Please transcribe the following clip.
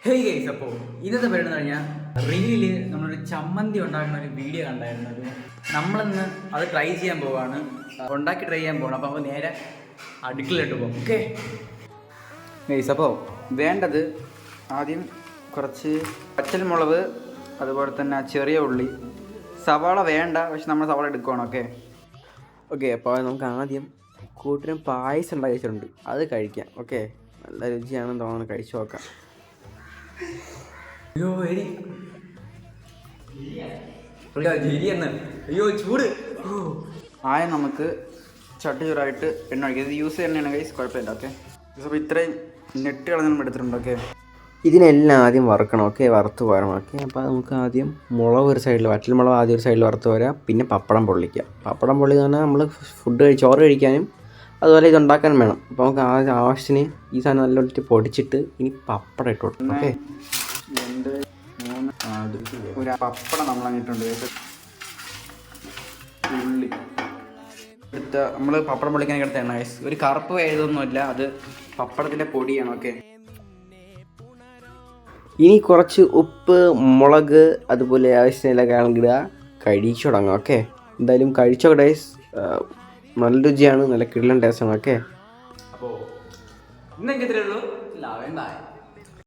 Hey guys, അപ്പോൾ ഇന്നത്തെ പരിപാടി എന്ന് പറഞ്ഞാൽ റീലിൽ നമ്മളൊരു ചമ്മന്തി ഉണ്ടാക്കുന്ന ഒരു വീഡിയോ കണ്ടായിരുന്നത്. നമ്മളിന്ന് അത് ട്രൈ ചെയ്യാൻ പോവാണ്, ഉണ്ടാക്കി ട്രൈ ചെയ്യാൻ പോകണം. അപ്പോൾ നമുക്ക് നേരെ അടുക്കളയിലോട്ട് പോകും. ഓക്കെ ഗൈസ്, അപ്പോൾ വേണ്ടത് ആദ്യം കുറച്ച് പച്ചമുളക്, അതുപോലെ തന്നെ ചെറിയ ഉള്ളി. സവാള വേണ്ട, പക്ഷെ നമ്മൾ സവാള എടുക്കണം. ഓക്കെ അപ്പോൾ നമുക്ക് ആദ്യം കൂട്ടിനും പായസം ഉണ്ടാക്കി വെച്ചിട്ടുണ്ട്, അത് കഴിക്കാം. ഓക്കെ, നല്ല രുചിയാണെന്ന് തോന്നുന്നു, കഴിച്ചു നോക്കാം. അയ്യോ എരി, അയ്യോ ചൂട്. ആയ നമുക്ക് ചട്ടിച്ചോറായിട്ട് എണ്ണ ഒഴിക്കുക. ഇത് യൂസ് ചെയ്യുന്ന കൈസ് കുഴപ്പമില്ല. ഓക്കെ, അപ്പോൾ ഇത്രയും നെട്ടുകൾ നമ്മൾ എടുത്തിട്ടുണ്ട്. ഓക്കെ, ഇതിനെല്ലാം ആദ്യം വറുക്കണം. ഓക്കെ, വറുത്ത് പോരാം. ഓക്കെ, അപ്പോൾ നമുക്ക് ആദ്യം മുളക് ഒരു സൈഡിൽ, വറ്റൽമുളക് ആദ്യം ഒരു സൈഡിൽ വറുത്ത് പോരാം. പിന്നെ പപ്പടം പൊള്ളിക്കുക. പപ്പടം പൊള്ളി എന്ന് പറഞ്ഞാൽ നമ്മൾ ചോറ് കഴിക്കാനും അതുപോലെ ഇതുണ്ടാക്കാനും വേണം. അപ്പോൾ നമുക്ക് ആവശ്യത്തിന് ഈ സാധനം നല്ലോണം പൊടിച്ചിട്ട് ഇനി പപ്പടം ഇട്ട് കൊടുക്കും. ഓക്കെ, 2 3 ഒരു പപ്പടം നമ്മൾ അങ്ങിട്ടുണ്ട്. ഉള്ളി എടുത്ത നമ്മൾ പപ്പടം പൊള്ളിക്കാനൊക്കെ എടുത്ത എണ്ണ, ഒരു കറുപ്പ് എഴുതൊന്നുമില്ല, അത് പപ്പടത്തിൻ്റെ പൊടിയാണ്. ഓക്കെ, ഇനി കുറച്ച് ഉപ്പ്, മുളക്, അതുപോലെ ആവശ്യത്തിനെല്ലാം ഇടുക, കഴിച്ചു തുടങ്ങാം. ഓക്കെ, എന്തായാലും കഴിച്ചോ ഗൈസ്, നല്ല രുചിയാണ്, നല്ല കിടിലൻ ടേസ്റ്റാണ്. ഓക്കെ, അപ്പോൾ ഇന്നൊക്കെ ഇത്രയേ ഉള്ളൂ.